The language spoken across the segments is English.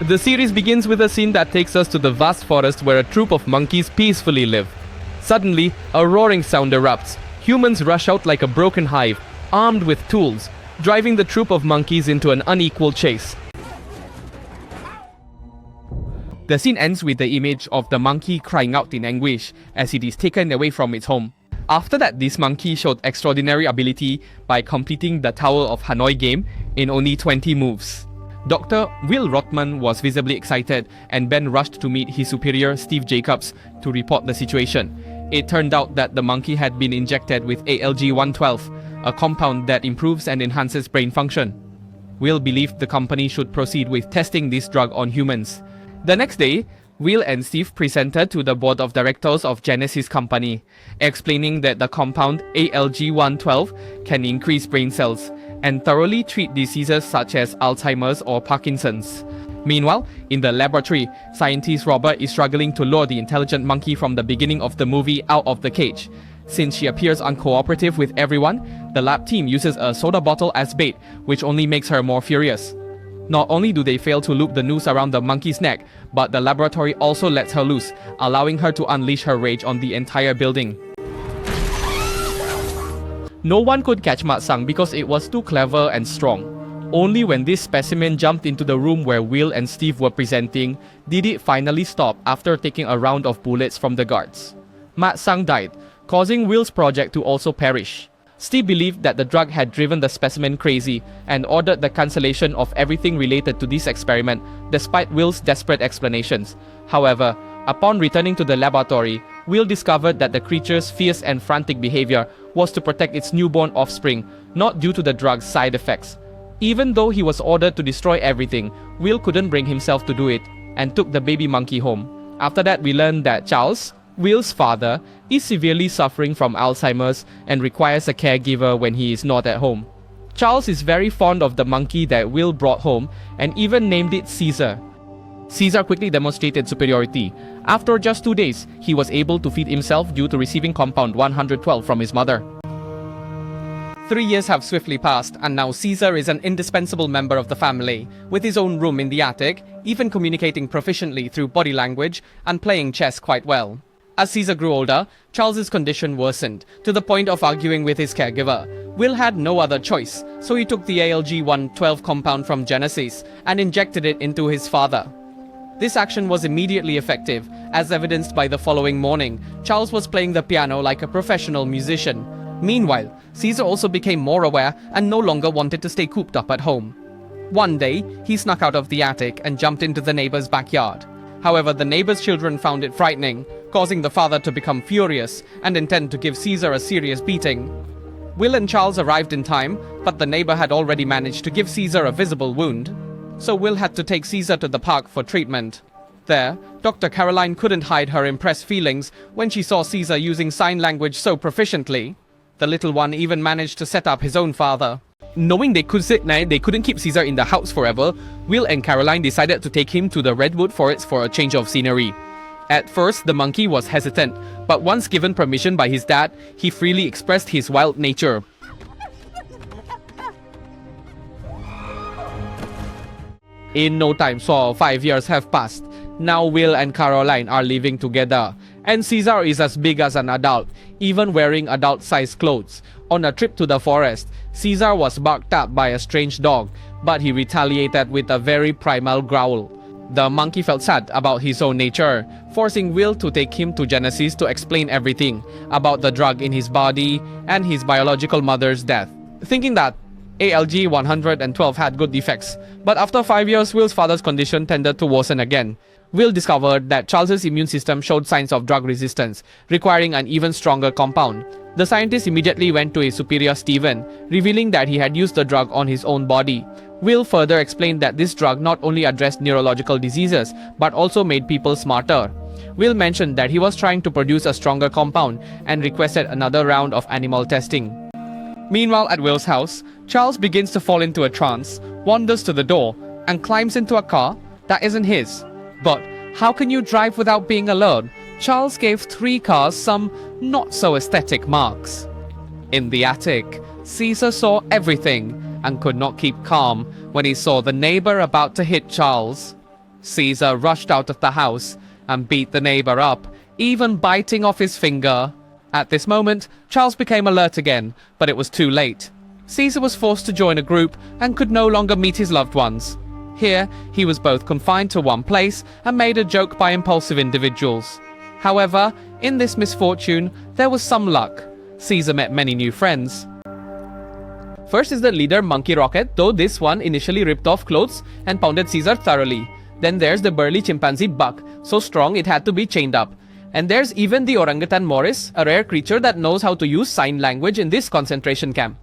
The series begins with a scene that takes us to the vast forest where a troop of monkeys peacefully live. Suddenly, a roaring sound erupts. Humans rush out like a broken hive, armed with tools, driving the troop of monkeys into an unequal chase. The scene ends with the image of the monkey crying out in anguish as it is taken away from its home. After that, this monkey showed extraordinary ability by completing the Tower of Hanoi game in only 20 moves. Dr. Will Rothman was visibly excited, and Ben rushed to meet his superior Steve Jacobs to report the situation. It turned out that the monkey had been injected with ALG-112, a compound that improves and enhances brain function. Will believed the company should proceed with testing this drug on humans. The next day, Will and Steve presented to the board of directors of Genesis Company, explaining that the compound ALG-112 can increase brain cells and thoroughly treat diseases such as Alzheimer's or Parkinson's. Meanwhile, in the laboratory, scientist Robert is struggling to lure the intelligent monkey from the beginning of the movie out of the cage. Since she appears uncooperative with everyone, the lab team uses a soda bottle as bait, which only makes her more furious. Not only do they fail to loop the noose around the monkey's neck, but the laboratory also lets her loose, allowing her to unleash her rage on the entire building. No one could catch Mat Sang because it was too clever and strong. Only when this specimen jumped into the room where Will and Steve were presenting did it finally stop after taking a round of bullets from the guards. Mat Sang died, causing Will's project to also perish. Steve believed that the drug had driven the specimen crazy and ordered the cancellation of everything related to this experiment, despite Will's desperate explanations. However, upon returning to the laboratory, Will discovered that the creature's fierce and frantic behavior was to protect its newborn offspring, not due to the drug's side effects. Even though he was ordered to destroy everything, Will couldn't bring himself to do it and took the baby monkey home. After that, we learned that Charles, Will's father, is severely suffering from Alzheimer's and requires a caregiver when he is not at home. Charles is very fond of the monkey that Will brought home and even named it Caesar. Caesar quickly demonstrated superiority. After just 2 days, he was able to feed himself due to receiving compound 112 from his mother. 3 years have swiftly passed, and now Caesar is an indispensable member of the family, with his own room in the attic, even communicating proficiently through body language and playing chess quite well. As Caesar grew older, Charles's condition worsened, to the point of arguing with his caregiver. Will had no other choice, so he took the ALG-112 compound from Genesis and injected it into his father. This action was immediately effective, as evidenced by the following morning. Charles was playing the piano like a professional musician. Meanwhile, Caesar also became more aware and no longer wanted to stay cooped up at home. One day, he snuck out of the attic and jumped into the neighbor's backyard. However, the neighbor's children found it frightening, causing the father to become furious and intend to give Caesar a serious beating. Will and Charles arrived in time, but the neighbor had already managed to give Caesar a visible wound. So Will had to take Caesar to the park for treatment. There, Dr. Caroline couldn't hide her impressed feelings when she saw Caesar using sign language so proficiently. The little one even managed to set up his own father. Knowing they couldn't keep Caesar in the house forever, Will and Caroline decided to take him to the redwood forests for a change of scenery. At first, the monkey was hesitant, but once given permission by his dad, he freely expressed his wild nature. In no time, 5 years have passed. Now Will and Caroline are living together, and Caesar is as big as an adult, even wearing adult-sized clothes. On a trip to the forest, Caesar was barked at by a strange dog, but he retaliated with a very primal growl. The monkey felt sad about his own nature, forcing Will to take him to Genesis to explain everything about the drug in his body and his biological mother's death. Thinking that ALG-112 had good effects, but after 5 years, Will's father's condition tended to worsen again. Will discovered that Charles's immune system showed signs of drug resistance, requiring an even stronger compound. The scientist immediately went to his superior Stephen, revealing that he had used the drug on his own body. Will further explained that this drug not only addressed neurological diseases, but also made people smarter. Will mentioned that he was trying to produce a stronger compound and requested another round of animal testing. Meanwhile, at Will's house, Charles begins to fall into a trance, wanders to the door, and climbs into a car that isn't his. But how can you drive without being alone? Charles gave 3 cars some not-so-aesthetic marks. In the attic, Caesar saw everything and could not keep calm when he saw the neighbor about to hit Charles. Caesar rushed out of the house and beat the neighbor up, even biting off his finger. At this moment, Charles became alert again, but it was too late. Caesar was forced to join a group and could no longer meet his loved ones. Here, he was both confined to one place and made a joke by impulsive individuals. However, in this misfortune, there was some luck. Caesar met many new friends. First is the leader Monkey Rocket, though this one initially ripped off clothes and pounded Caesar thoroughly. Then there's the burly chimpanzee Buck, so strong it had to be chained up. And there's even the orangutan Morris, a rare creature that knows how to use sign language in this concentration camp.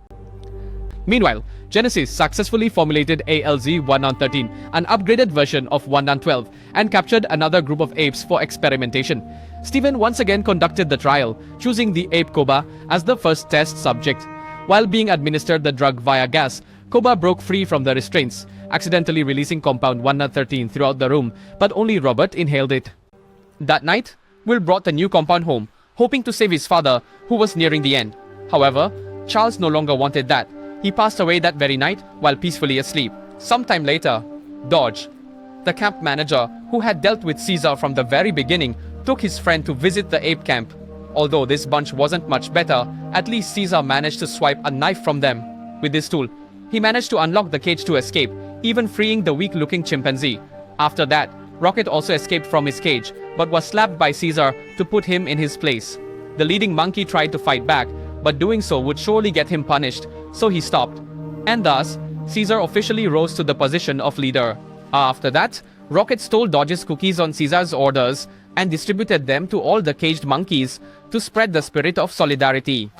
Meanwhile, Genesis successfully formulated ALZ-113, an upgraded version of 112, and captured another group of apes for experimentation. Steven once again conducted the trial, choosing the ape Koba as the first test subject. While being administered the drug via gas, Koba broke free from the restraints, accidentally releasing compound 113 throughout the room, but only Robert inhaled it. That night, Will brought the new compound home, hoping to save his father, who was nearing the end. However, Charles no longer wanted that. He passed away that very night while peacefully asleep. Sometime later, Dodge, the camp manager who had dealt with Caesar from the very beginning, took his friend to visit the ape camp. Although this bunch wasn't much better, at least Caesar managed to swipe a knife from them. With this tool, he managed to unlock the cage to escape, even freeing the weak-looking chimpanzee. After that, Rocket also escaped from his cage, but was slapped by Caesar to put him in his place. The leading monkey tried to fight back, but doing so would surely get him punished, so he stopped. And thus, Caesar officially rose to the position of leader. After that, Rocket stole Dodge's cookies on Caesar's orders and distributed them to all the caged monkeys to spread the spirit of solidarity.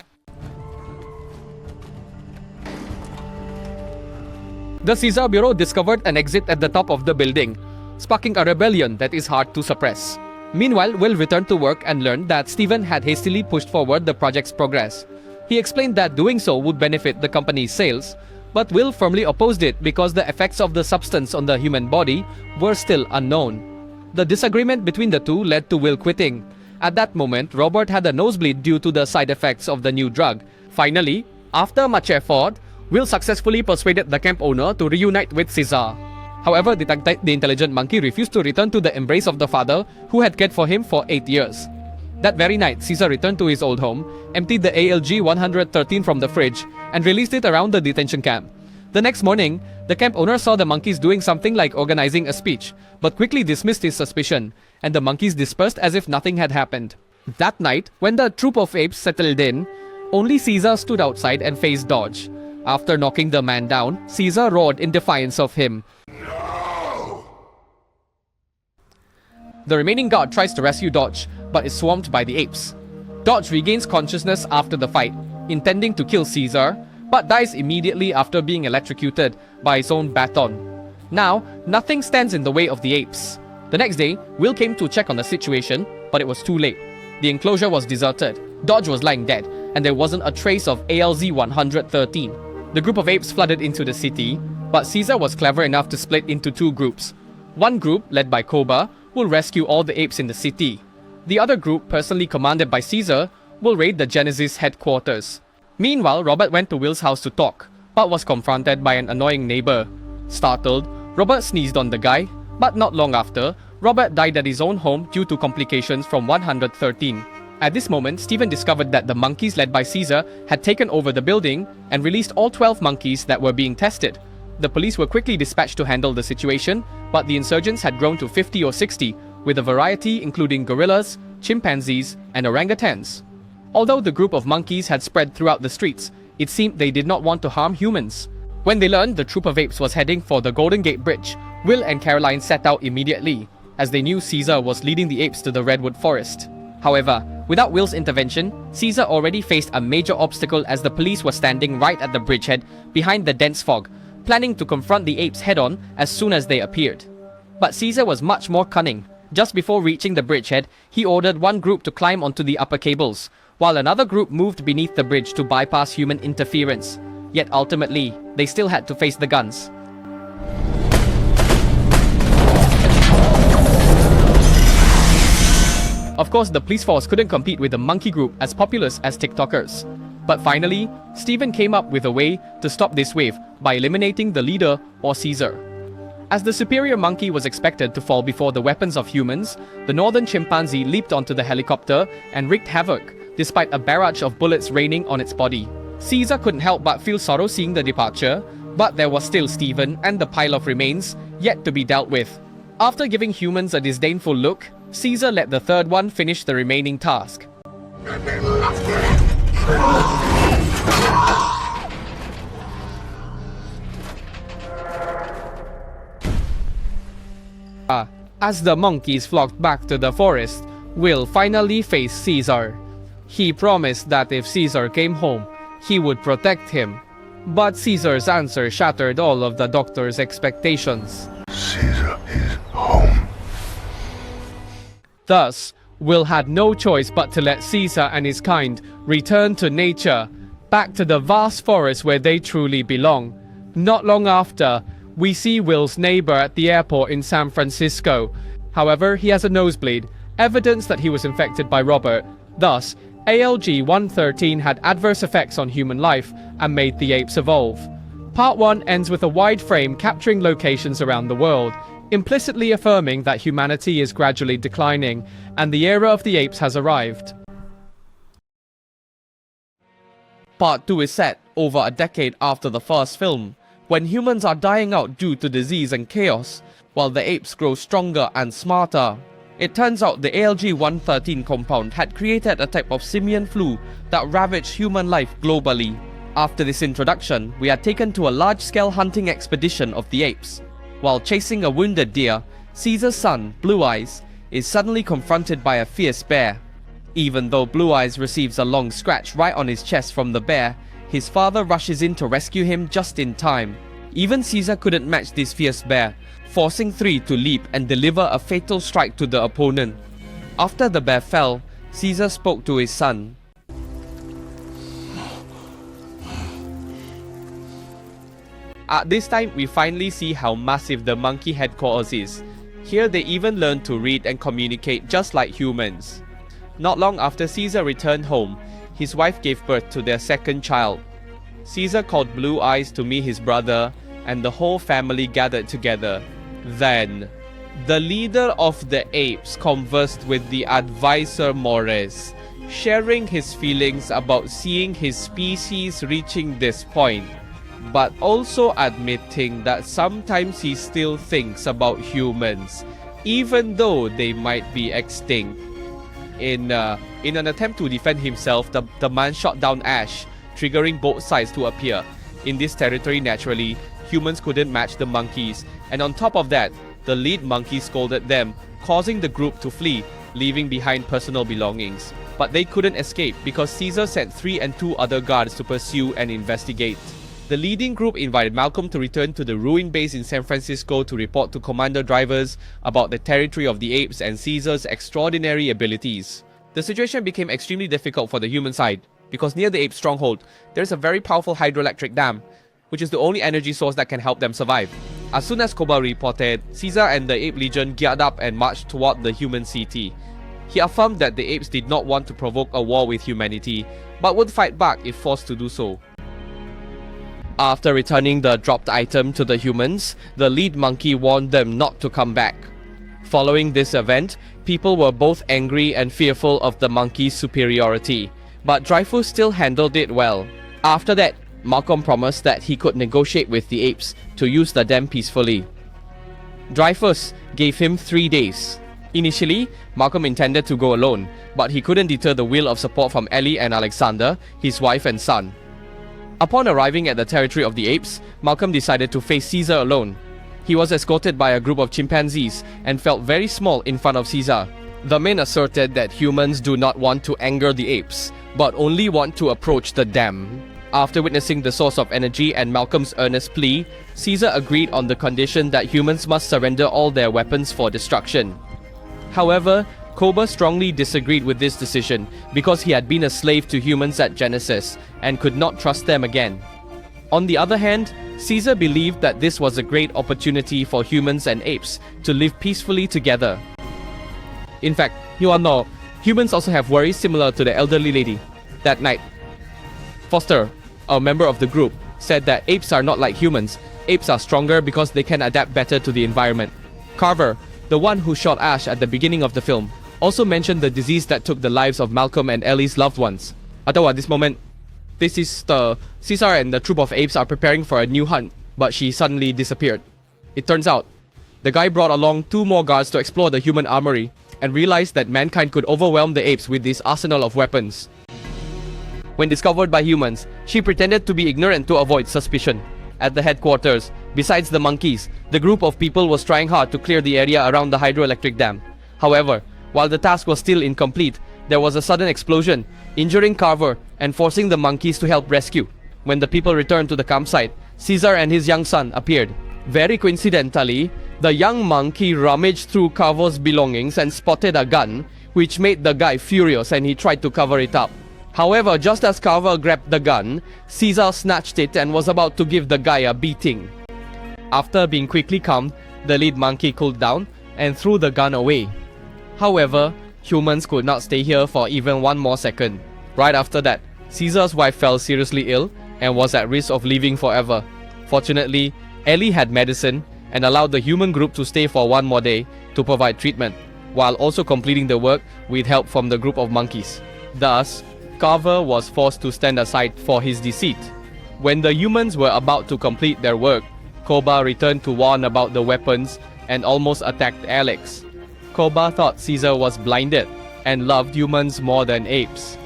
The Caesar Bureau discovered an exit at the top of the building, sparking a rebellion that is hard to suppress. Meanwhile, Will returned to work and learned that Steven had hastily pushed forward the project's progress. He explained that doing so would benefit the company's sales, but Will firmly opposed it because the effects of the substance on the human body were still unknown. The disagreement between the two led to Will quitting. At that moment, Robert had a nosebleed due to the side effects of the new drug. Finally, after much effort, Will successfully persuaded the camp owner to reunite with Caesar. However, the intelligent monkey refused to return to the embrace of the father who had cared for him for 8 years. That very night, Caesar returned to his old home, emptied the ALG-113 from the fridge, and released it around the detention camp. The next morning, the camp owner saw the monkeys doing something like organizing a speech, but quickly dismissed his suspicion, and the monkeys dispersed as if nothing had happened. That night, when the troop of apes settled in, only Caesar stood outside and faced Dodge. After knocking the man down, Caesar roared in defiance of him. The remaining guard tries to rescue Dodge, but is swarmed by the apes. Dodge regains consciousness after the fight, intending to kill Caesar, but dies immediately after being electrocuted by his own baton. Now, nothing stands in the way of the apes. The next day, Will came to check on the situation, but it was too late. The enclosure was deserted, Dodge was lying dead, and there wasn't a trace of ALZ-113. The group of apes flooded into the city, but Caesar was clever enough to split into two groups. One group, led by Koba, will rescue all the apes in the city. The other group, personally commanded by Caesar, will raid the Genesis headquarters. Meanwhile, Robert went to Will's house to talk, but was confronted by an annoying neighbor. Startled, Robert sneezed on the guy, but not long after, Robert died at his own home due to complications from 113. At this moment, Steven discovered that the monkeys led by Caesar had taken over the building and released all 12 monkeys that were being tested. The police were quickly dispatched to handle the situation, but the insurgents had grown to 50 or 60, with a variety including gorillas, chimpanzees, and orangutans. Although the group of monkeys had spread throughout the streets, it seemed they did not want to harm humans. When they learned the troop of apes was heading for the Golden Gate Bridge, Will and Caroline set out immediately, as they knew Caesar was leading the apes to the Redwood Forest. However, without Will's intervention, Caesar already faced a major obstacle as the police were standing right at the bridgehead behind the dense fog, planning to confront the apes head-on as soon as they appeared. But Caesar was much more cunning. Just before reaching the bridgehead, he ordered one group to climb onto the upper cables, while another group moved beneath the bridge to bypass human interference. Yet ultimately, they still had to face the guns. Of course, the police force couldn't compete with the monkey group as populous as TikTokers. But finally, Steven came up with a way to stop this wave by eliminating the leader or Caesar. As the superior monkey was expected to fall before the weapons of humans, the northern chimpanzee leaped onto the helicopter and wreaked havoc, despite a barrage of bullets raining on its body. Caesar couldn't help but feel sorrow seeing the departure, but there was still Stephen and the pile of remains yet to be dealt with. After giving humans a disdainful look, Caesar let the third one finish the remaining task. As the monkeys flocked back to the forest, Will finally faced Caesar. He promised that if Caesar came home, he would protect him. But Caesar's answer shattered all of the doctor's expectations. Caesar is home. Thus, Will had no choice but to let Caesar and his kind return to nature, back to the vast forest where they truly belong. Not long after, we see Will's neighbor at the airport in San Francisco. However, he has a nosebleed, evidence that he was infected by Robert. Thus, ALG 113 had adverse effects on human life and made the apes evolve. Part 1 ends with a wide frame capturing locations around the world, implicitly affirming that humanity is gradually declining and the era of the apes has arrived. Part 2 is set over a decade after the first film, when humans are dying out due to disease and chaos, while the apes grow stronger and smarter. It turns out the ALG-113 compound had created a type of simian flu that ravaged human life globally. After this introduction, we are taken to a large-scale hunting expedition of the apes. While chasing a wounded deer, Caesar's son, Blue Eyes, is suddenly confronted by a fierce bear. Even though Blue Eyes receives a long scratch right on his chest from the bear, his father rushes in to rescue him just in time. Even Caesar couldn't match this fierce bear, forcing three to leap and deliver a fatal strike to the opponent. After the bear fell, Caesar spoke to his son. At this time, we finally see how massive the monkey headquarters is. Here they even learn to read and communicate just like humans. Not long after Caesar returned home, his wife gave birth to their second child. Caesar called Blue Eyes to meet his brother, and the whole family gathered together. Then, the leader of the apes conversed with the advisor Morris, sharing his feelings about seeing his species reaching this point, but also admitting that sometimes he still thinks about humans, even though they might be extinct. In an attempt to defend himself, the man shot down Ash, triggering both sides to appear. In this territory, naturally, humans couldn't match the monkeys, and on top of that, the lead monkey scolded them, causing the group to flee, leaving behind personal belongings. But they couldn't escape because Caesar sent 3 and 2 other guards to pursue and investigate. The leading group invited Malcolm to return to the ruined base in San Francisco to report to Commander Drivers about the territory of the apes and Caesar's extraordinary abilities. The situation became extremely difficult for the human side, because near the ape stronghold, there is a very powerful hydroelectric dam, which is the only energy source that can help them survive. As soon as Koba reported, Caesar and the Ape Legion geared up and marched toward the human city. He affirmed that the apes did not want to provoke a war with humanity, but would fight back if forced to do so. After returning the dropped item to the humans, the lead monkey warned them not to come back. Following this event, people were both angry and fearful of the monkey's superiority, but Dreyfus still handled it well. After that, Malcolm promised that he could negotiate with the apes to use the dam peacefully. Dreyfus gave him 3 days. Initially, Malcolm intended to go alone, but he couldn't deter the will of support from Ellie and Alexander, his wife and son. Upon arriving at the territory of the apes, Malcolm decided to face Caesar alone. He was escorted by a group of chimpanzees and felt very small in front of Caesar. The men asserted that humans do not want to anger the apes, but only want to approach the dam. After witnessing the source of energy and Malcolm's earnest plea, Caesar agreed on the condition that humans must surrender all their weapons for destruction. However, Koba strongly disagreed with this decision because he had been a slave to humans at Genesis and could not trust them again. On the other hand, Caesar believed that this was a great opportunity for humans and apes to live peacefully together. In fact, you all know, humans also have worries similar to the elderly lady. That night, Foster, a member of the group, said that apes are not like humans. apes are stronger because they can adapt better to the environment. Carver, the one who shot Ash at the beginning of the film, also mentioned the disease that took the lives of Malcolm and Ellie's loved ones. Atau at this moment, this is the Caesar and the troop of apes are preparing for a new hunt, but she suddenly disappeared. It turns out, the guy brought along 2 more guards to explore the human armory and realized that mankind could overwhelm the apes with this arsenal of weapons. When discovered by humans, she pretended to be ignorant to avoid suspicion. At the headquarters, besides the monkeys, the group of people was trying hard to clear the area around the hydroelectric dam. However, while the task was still incomplete, there was a sudden explosion, injuring Carver and forcing the monkeys to help rescue. When the people returned to the campsite, Caesar and his young son appeared. Very coincidentally, the young monkey rummaged through Carver's belongings and spotted a gun, which made the guy furious and he tried to cover it up. However, just as Carver grabbed the gun, Caesar snatched it and was about to give the guy a beating. After being quickly calmed, the lead monkey cooled down and threw the gun away. However, humans could not stay here for even 1 more second. Right after that, Caesar's wife fell seriously ill and was at risk of leaving forever. Fortunately, Ellie had medicine and allowed the human group to stay for 1 more day to provide treatment, while also completing the work with help from the group of monkeys. Thus, Carver was forced to stand aside for his deceit. When the humans were about to complete their work, Koba returned to warn about the weapons and almost attacked Alex. Koba thought Caesar was blinded and loved humans more than apes.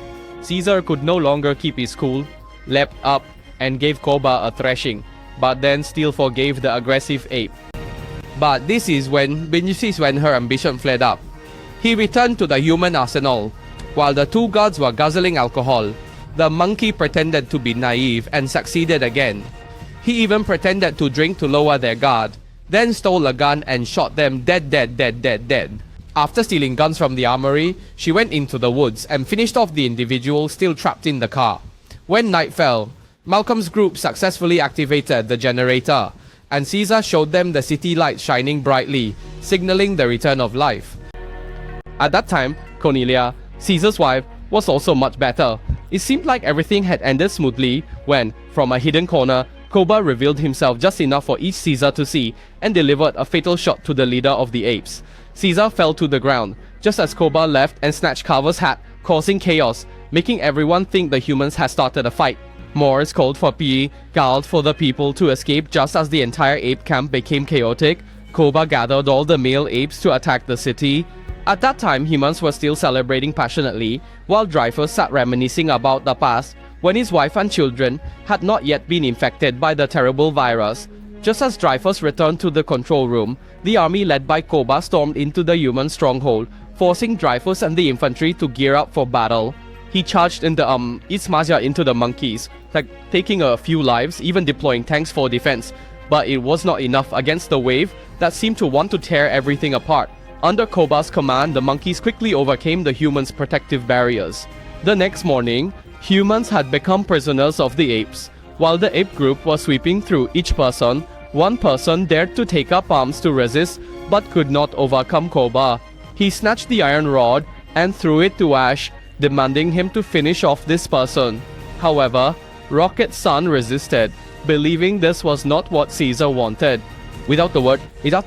Caesar could no longer keep his cool, leapt up and gave Koba a thrashing, but then still forgave the aggressive ape. But this is when her ambition flared up. He returned to the human arsenal. While the 2 guards were guzzling alcohol, the monkey pretended to be naive and succeeded again. He even pretended to drink to lower their guard, then stole a gun and shot them dead. After stealing guns from the armory, she went into the woods and finished off the individual still trapped in the car. When night fell, Malcolm's group successfully activated the generator, and Caesar showed them the city lights shining brightly, signaling the return of life. At that time, Cornelia, Caesar's wife, was also much better. It seemed like everything had ended smoothly when, from a hidden corner, Koba revealed himself just enough for each Caesar to see and delivered a fatal shot to the leader of the apes. Caesar fell to the ground, just as Koba left and snatched Carver's hat, causing chaos, making everyone think the humans had started a fight. Morse called for called for the people to escape just as the entire ape camp became chaotic. Koba gathered all the male apes to attack the city. At that time, humans were still celebrating passionately, while Dreyfus sat reminiscing about the past when his wife and children had not yet been infected by the terrible virus. Just as Dreyfus returned to the control room, the army led by Koba stormed into the human stronghold, forcing Dreyfus and the infantry to gear up for battle. He charged into the monkeys, taking a few lives, even deploying tanks for defense. But it was not enough against the wave that seemed to want to tear everything apart. Under Koba's command, the monkeys quickly overcame the humans' protective barriers. The next morning, humans had become prisoners of the apes. While the ape group was sweeping through each person, one person dared to take up arms to resist, but could not overcome Koba. He snatched the iron rod and threw it to Ash, demanding him to finish off this person. However, Rocket's son resisted, believing this was not what Caesar wanted. Without a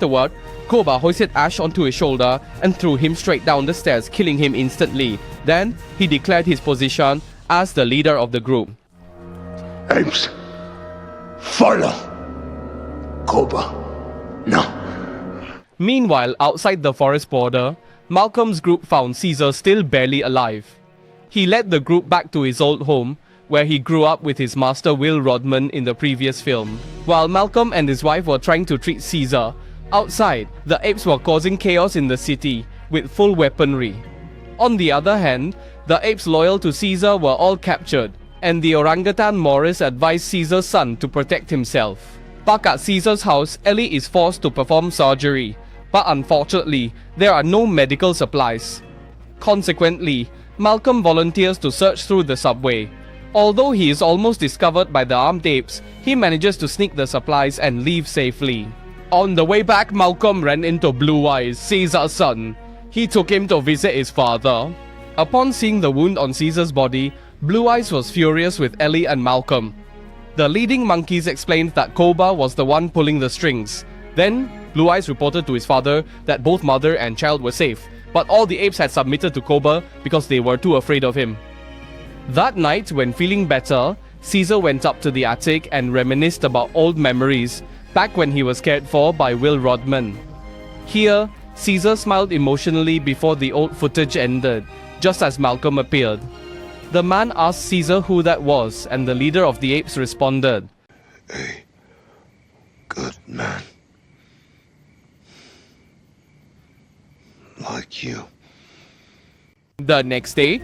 word, Koba hoisted Ash onto his shoulder and threw him straight down the stairs, killing him instantly. Then, he declared his position as the leader of the group. Apes, follow Koba now. Meanwhile, outside the forest border, Malcolm's group found Caesar still barely alive. He led the group back to his old home, where he grew up with his master Will Rodman in the previous film. While Malcolm and his wife were trying to treat Caesar, outside, the apes were causing chaos in the city with full weaponry. On the other hand, the apes loyal to Caesar were all captured, and the orangutan Morris advised Caesar's son to protect himself. Back at Caesar's house, Ellie is forced to perform surgery, but unfortunately, there are no medical supplies. Consequently, Malcolm volunteers to search through the subway. Although he is almost discovered by the armed apes, he manages to sneak the supplies and leave safely. On the way back, Malcolm ran into Blue Eyes, Caesar's son. He took him to visit his father. Upon seeing the wound on Caesar's body, Blue Eyes was furious with Ellie and Malcolm. The leading monkeys explained that Koba was the one pulling the strings. Then, Blue Eyes reported to his father that both mother and child were safe, but all the apes had submitted to Koba because they were too afraid of him. That night, when feeling better, Caesar went up to the attic and reminisced about old memories back when he was cared for by Will Rodman. Here, Caesar smiled emotionally before the old footage ended, just as Malcolm appeared. The man asked Caesar who that was, and the leader of the apes responded, A good man. Like you. The next day,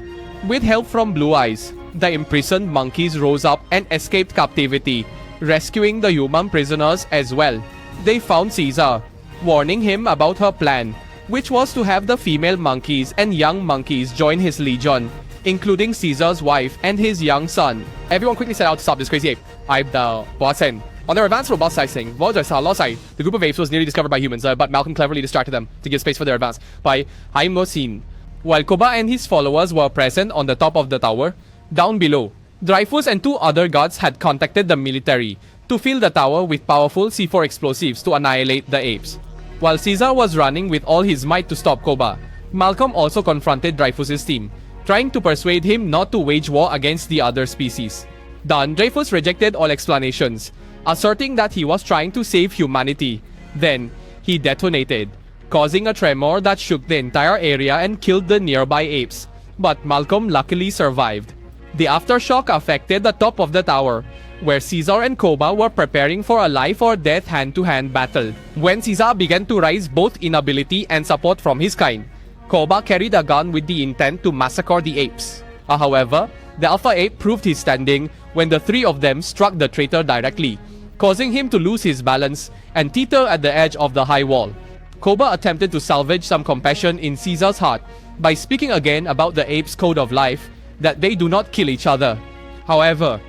with help from Blue Eyes, the imprisoned monkeys rose up and escaped captivity, rescuing the human prisoners as well. They found Caesar, warning him about her plan, which was to have the female monkeys and young monkeys join his legion, including Caesar's wife and his young son. Everyone quickly set out to stop this crazy ape. On their advance robust sizing, the group of apes was nearly discovered by humans, but Malcolm cleverly distracted them to give space for their advance by Haimosine. While Koba and his followers were present on the top of the tower, down below, Dreyfus and 2 other guards had contacted the military to fill the tower with powerful C4 explosives to annihilate the apes. While Caesar was running with all his might to stop Koba, Malcolm also confronted Dreyfus's team, trying to persuade him not to wage war against the other species. Done, Dreyfus rejected all explanations, asserting that he was trying to save humanity. Then, he detonated, causing a tremor that shook the entire area and killed the nearby apes. But Malcolm luckily survived. The aftershock affected the top of the tower, where Caesar and Koba were preparing for a life or death hand-to-hand battle. When Caesar began to rise both in ability and support from his kind, Koba carried a gun with the intent to massacre the apes. However, the alpha ape proved his standing when the 3 of them struck the traitor directly, causing him to lose his balance and teeter at the edge of the high wall. Koba attempted to salvage some compassion in Caesar's heart by speaking again about the apes' code of life, that they do not kill each other. However,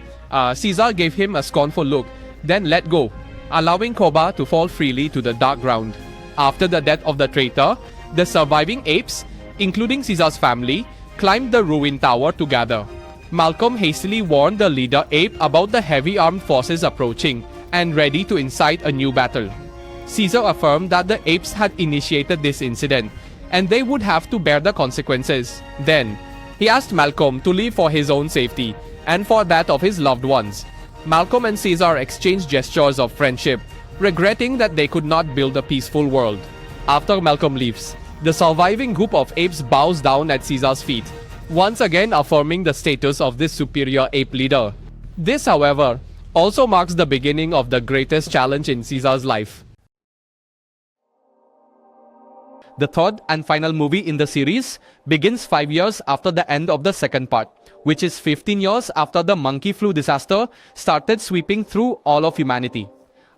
Caesar gave him a scornful look, then let go, allowing Koba to fall freely to the dark ground. After the death of the traitor, the surviving apes, including Caesar's family, climbed the ruined tower together. Malcolm hastily warned the leader ape about the heavy armed forces approaching and ready to incite a new battle. Caesar affirmed that the apes had initiated this incident, and they would have to bear the consequences. Then, he asked Malcolm to leave for his own safety and for that of his loved ones. Malcolm and Caesar exchanged gestures of friendship, regretting that they could not build a peaceful world. After Malcolm leaves, the surviving group of apes bows down at Caesar's feet, once again affirming the status of this superior ape leader. This, however, also marks the beginning of the greatest challenge in Caesar's life. The third and final movie in the series begins 5 years after the end of the second part, which is 15 years after the monkey flu disaster started sweeping through all of humanity.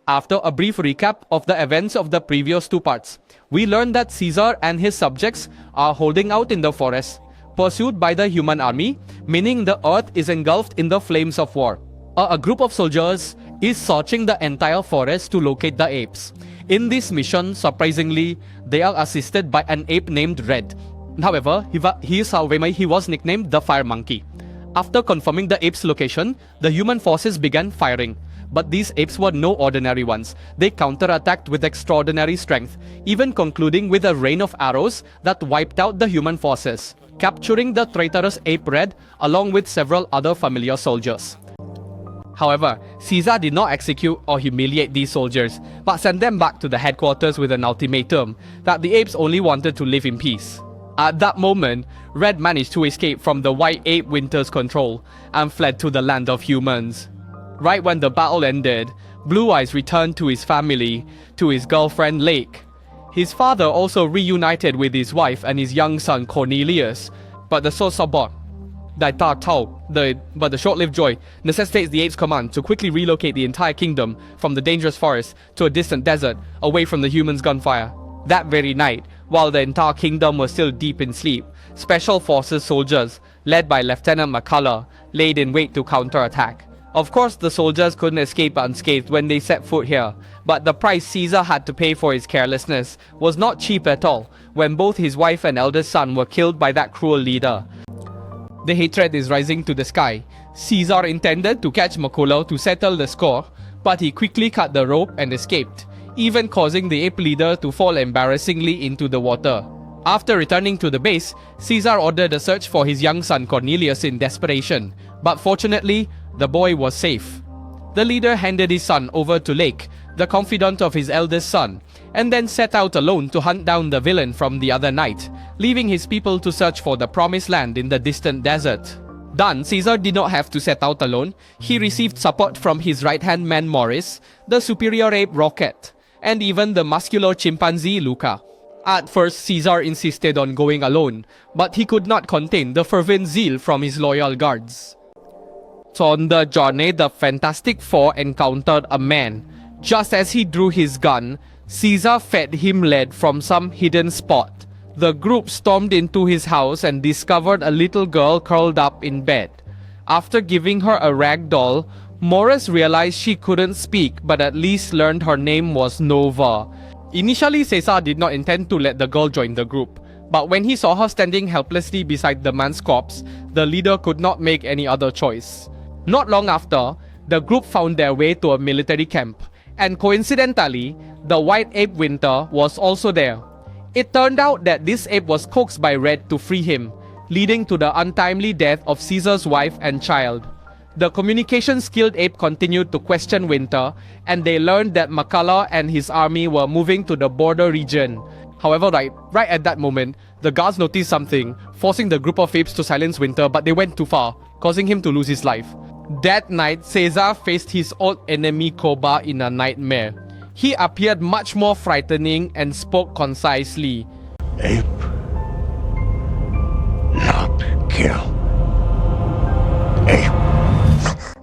After a brief recap of the events of the previous 2 parts, we learn that Caesar and his subjects are holding out in the forest, pursued by the human army, meaning the earth is engulfed in the flames of war. A group of soldiers is searching the entire forest to locate the apes. In this mission, surprisingly, they are assisted by an ape named Red. However, he was nicknamed the Fire Monkey. After confirming the ape's location, the human forces began firing. But these apes were no ordinary ones. They counterattacked with extraordinary strength, even concluding with a rain of arrows that wiped out the human forces, capturing the traitorous ape Red along with several other familiar soldiers. However, Caesar did not execute or humiliate these soldiers, but sent them back to the headquarters with an ultimatum that the apes only wanted to live in peace. At that moment, Red managed to escape from the white ape Winter's control and fled to the land of humans. Right when the battle ended, Blue Eyes returned to his family, to his girlfriend Lake. His father also reunited with his wife and his young son Cornelius, but the short-lived joy necessitates the ape's command to quickly relocate the entire kingdom from the dangerous forest to a distant desert, away from the humans' gunfire. That very night, while the entire kingdom was still deep in sleep, Special Forces soldiers, led by Lieutenant McCullough, laid in wait to counterattack. Of course, the soldiers couldn't escape unscathed when they set foot here, but the price Caesar had to pay for his carelessness was not cheap at all, when both his wife and eldest son were killed by that cruel leader. The hatred is rising to the sky. Caesar intended to catch Macaulay to settle the score, but he quickly cut the rope and escaped, even causing the ape leader to fall embarrassingly into the water. After returning to the base, Caesar ordered a search for his young son Cornelius in desperation, but fortunately, the boy was safe. The leader handed his son over to Lake, the confidant of his eldest son, and then set out alone to hunt down the villain from the other night, leaving his people to search for the promised land in the distant desert. Done, Caesar did not have to set out alone. He received support from his right-hand man Morris, the superior ape Rocket, and even the muscular chimpanzee Luca. At first, Caesar insisted on going alone, but he could not contain the fervent zeal from his loyal guards. So on the journey, the Fantastic Four encountered a man. Just as he drew his gun, Caesar fed him lead from some hidden spot. The group stormed into his house and discovered a little girl curled up in bed. After giving her a rag doll, Morris realized she couldn't speak, but at least learned her name was Nova. Initially, Caesar did not intend to let the girl join the group, but when he saw her standing helplessly beside the man's corpse, the leader could not make any other choice. Not long after, the group found their way to a military camp, and coincidentally, the white ape Winter was also there. It turned out that this ape was coaxed by Red to free him, leading to the untimely death of Caesar's wife and child. The communication-skilled ape continued to question Winter, and they learned that Macaulay and his army were moving to the border region. However, right at that moment, the guards noticed something, forcing the group of apes to silence Winter, but they went too far, causing him to lose his life. That night, Caesar faced his old enemy Koba in a nightmare. He appeared much more frightening and spoke concisely. Ape. Not kill. Ape.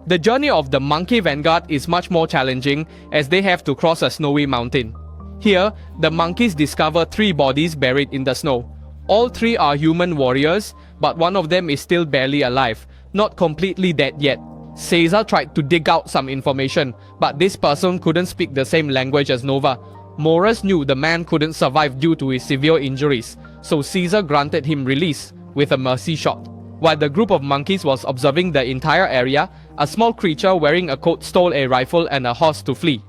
The journey of the monkey vanguard is much more challenging as they have to cross a snowy mountain. Here, the monkeys discover 3 bodies buried in the snow. All 3 are human warriors, but one of them is still barely alive, not completely dead yet. Caesar tried to dig out some information, but this person couldn't speak the same language as Nova. Morris knew the man couldn't survive due to his severe injuries, so Caesar granted him release with a mercy shot. While the group of monkeys was observing the entire area, a small creature wearing a coat stole a rifle and a horse to flee.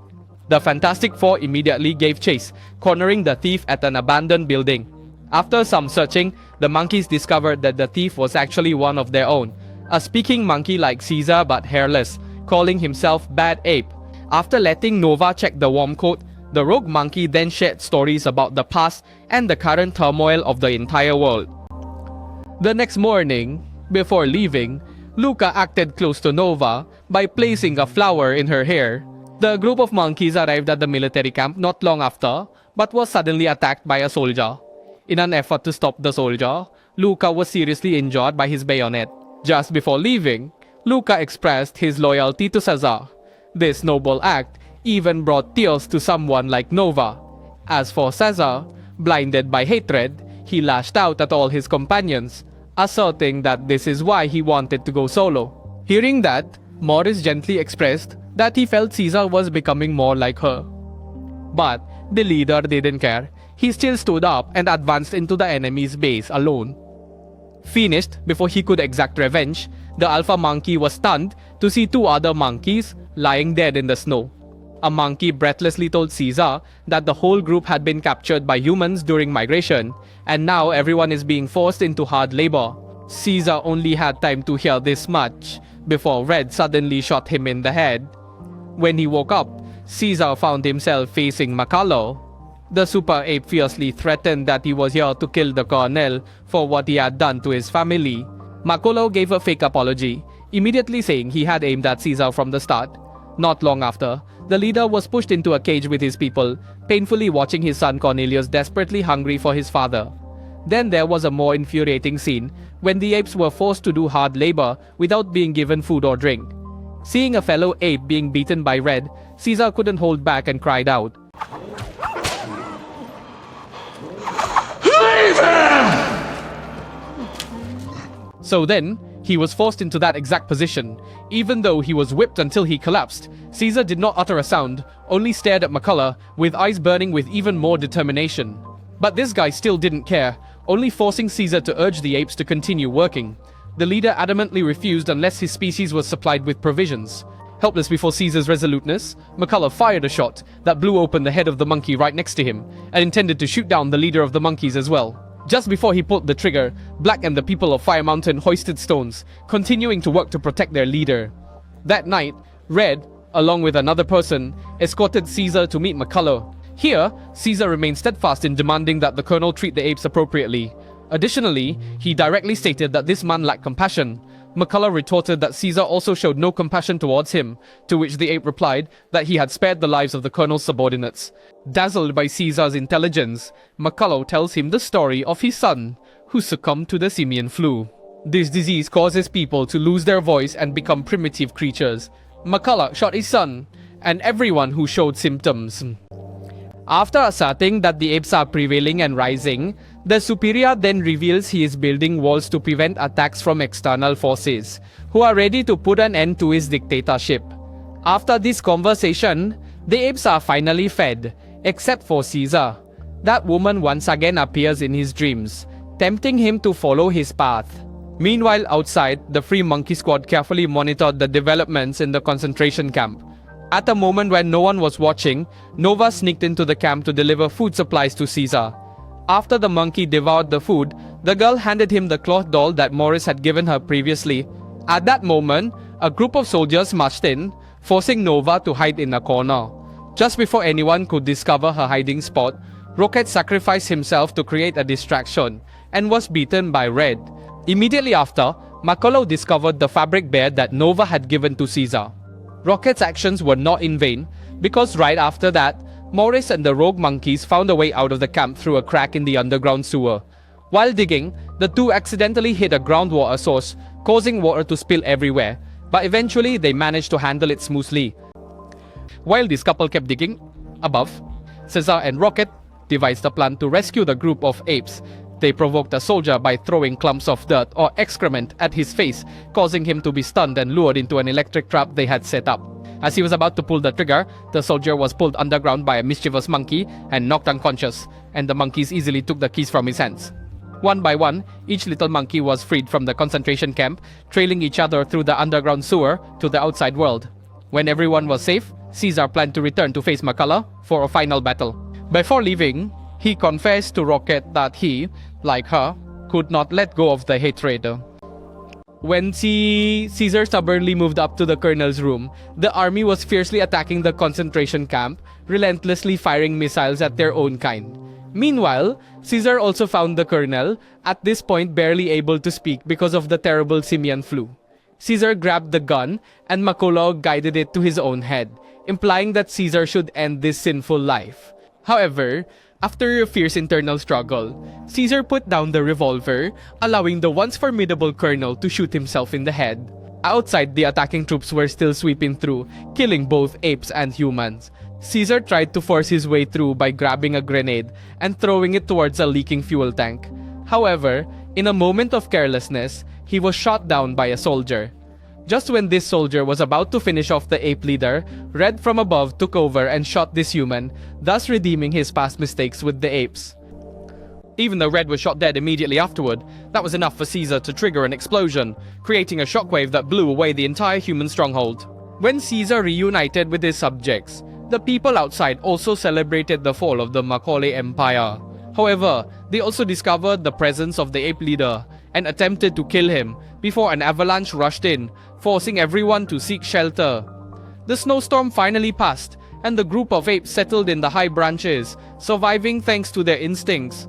The Fantastic Four immediately gave chase, cornering the thief at an abandoned building. After some searching, the monkeys discovered that the thief was actually one of their own, a speaking monkey like Caesar but hairless, calling himself Bad Ape. After letting Nova check the warm coat, the rogue monkey then shared stories about the past and the current turmoil of the entire world. The next morning, before leaving, Luca acted close to Nova by placing a flower in her hair. The group of monkeys arrived at the military camp not long after, but was suddenly attacked by a soldier. In an effort to stop the soldier, Luca was seriously injured by his bayonet. Just before leaving, Luca expressed his loyalty to Caesar. This noble act even brought tears to someone like Nova. As for Caesar, blinded by hatred, he lashed out at all his companions, asserting that this is why he wanted to go solo. Hearing that, Morris gently expressed that he felt Caesar was becoming more like her. But the leader didn't care. He still stood up and advanced into the enemy's base alone. Finished before he could exact revenge, the alpha monkey was stunned to see 2 other monkeys lying dead in the snow. A monkey breathlessly told Caesar that the whole group had been captured by humans during migration, and now everyone is being forced into hard labor. Caesar only had time to hear this much before Red suddenly shot him in the head. When he woke up, Caesar found himself facing Macaulay. The super ape fiercely threatened that he was here to kill the colonel for what he had done to his family. Macaulay gave a fake apology, immediately saying he had aimed at Caesar from the start. Not long after, the leader was pushed into a cage with his people, painfully watching his son Cornelius desperately hungry for his father. Then there was a more infuriating scene when the apes were forced to do hard labor without being given food or drink. Seeing a fellow ape being beaten by Red, Caesar couldn't hold back and cried out, Leave him! So then, he was forced into that exact position. Even though he was whipped until he collapsed, Caesar did not utter a sound, only stared at Macaulay with eyes burning with even more determination. But this guy still didn't care, only forcing Caesar to urge the apes to continue working. The leader adamantly refused unless his species was supplied with provisions. Helpless before Caesar's resoluteness, McCullough fired a shot that blew open the head of the monkey right next to him, and intended to shoot down the leader of the monkeys as well. Just before he pulled the trigger, Black and the people of Fire Mountain hoisted stones, continuing to work to protect their leader. That night, Red, along with another person, escorted Caesar to meet McCullough. Here, Caesar remained steadfast in demanding that the colonel treat the apes appropriately. Additionally, he directly stated that this man lacked compassion. McCullough retorted that Caesar also showed no compassion towards him, to which the ape replied that he had spared the lives of the colonel's subordinates. Dazzled by Caesar's intelligence, McCullough tells him the story of his son, who succumbed to the simian flu. This disease causes people to lose their voice and become primitive creatures. McCullough shot his son, and everyone who showed symptoms. After asserting that the apes are prevailing and rising, the superior then reveals he is building walls to prevent attacks from external forces, who are ready to put an end to his dictatorship. After this conversation, the apes are finally fed, except for Caesar. That woman once again appears in his dreams, tempting him to follow his path. Meanwhile, outside, the Free Monkey Squad carefully monitored the developments in the concentration camp. At a moment when no one was watching, Nova sneaked into the camp to deliver food supplies to Caesar. After the monkey devoured the food, the girl handed him the cloth doll that Morris had given her previously. At that moment, a group of soldiers marched in, forcing Nova to hide in a corner. Just before anyone could discover her hiding spot, Rocket sacrificed himself to create a distraction and was beaten by Red. Immediately after, McCullough discovered the fabric bear that Nova had given to Caesar. Rocket's actions were not in vain, because right after that, Morris and the rogue monkeys found a way out of the camp through a crack in the underground sewer. While digging, the two accidentally hit a groundwater source, causing water to spill everywhere, but eventually they managed to handle it smoothly. While this couple kept digging, above, Caesar and Rocket devised a plan to rescue the group of apes. They provoked a soldier by throwing clumps of dirt or excrement at his face, causing him to be stunned and lured into an electric trap they had set up. As he was about to pull the trigger, the soldier was pulled underground by a mischievous monkey and knocked unconscious, and the monkeys easily took the keys from his hands. One by one, each little monkey was freed from the concentration camp, trailing each other through the underground sewer to the outside world. When everyone was safe, Caesar planned to return to face McCullough for a final battle. Before leaving, he confessed to Rocket that he, like her, could not let go of the hatred. When Caesar stubbornly moved up to the colonel's room, the army was fiercely attacking the concentration camp, relentlessly firing missiles at their own kind. Meanwhile, Caesar also found the colonel, at this point barely able to speak because of the terrible simian flu. Caesar grabbed the gun, and McCullough guided it to his own head, implying that Caesar should end this sinful life. However, after a fierce internal struggle, Caesar put down the revolver, allowing the once formidable colonel to shoot himself in the head. Outside, the attacking troops were still sweeping through, killing both apes and humans. Caesar tried to force his way through by grabbing a grenade and throwing it towards a leaking fuel tank. However, in a moment of carelessness, he was shot down by a soldier. Just when this soldier was about to finish off the ape leader, Red from above took over and shot this human, thus redeeming his past mistakes with the apes. Even though Red was shot dead immediately afterward, that was enough for Caesar to trigger an explosion, creating a shockwave that blew away the entire human stronghold. When Caesar reunited with his subjects, the people outside also celebrated the fall of the Macaulay Empire. However, they also discovered the presence of the ape leader and attempted to kill him before an avalanche rushed in, forcing everyone to seek shelter. The snowstorm finally passed, and the group of apes settled in the high branches, surviving thanks to their instincts.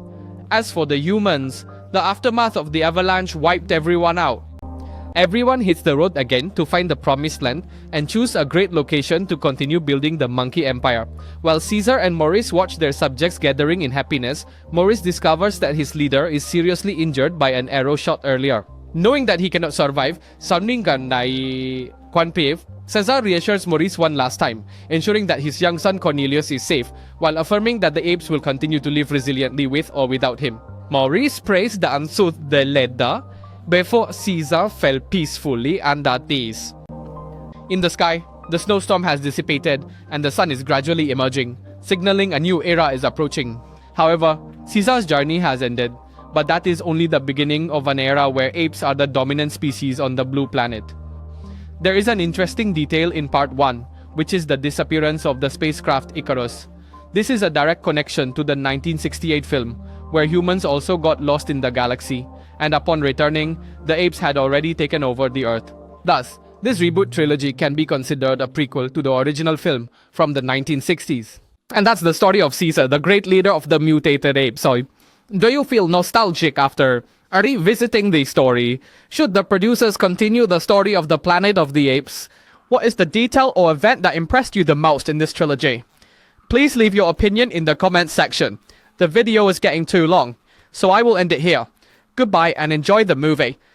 As for the humans, the aftermath of the avalanche wiped everyone out. Everyone hits the road again to find the promised land and choose a great location to continue building the monkey empire. While Caesar and Morris watch their subjects gathering in happiness, Morris discovers that his leader is seriously injured by an arrow shot earlier. Knowing that he cannot survive, sounding gun nai Quan Piv, Caesar reassures Maurice one last time, ensuring that his young son Cornelius is safe, while affirming that the apes will continue to live resiliently with or without him. Maurice praised the Ansud de Leda before Caesar fell peacefully and at ease. In the sky, the snowstorm has dissipated and the sun is gradually emerging, signaling a new era is approaching. However, Caesar's journey has ended. but that is only the beginning of an era where apes are the dominant species on the blue planet. There is an interesting detail in part 1, which is the disappearance of the spacecraft Icarus. This is a direct connection to the 1968 film, where humans also got lost in the galaxy, and upon returning, the apes had already taken over the Earth. Thus, this reboot trilogy can be considered a prequel to the original film from the 1960s. And that's the story of Caesar, the great leader of the mutated apes. So, do you feel nostalgic after revisiting the story? Should the producers continue the story of the Planet of the Apes? What is the detail or event that impressed you the most in this trilogy? Please leave your opinion in the comments section. The video is getting too long, so I will end it here. Goodbye and enjoy the movie.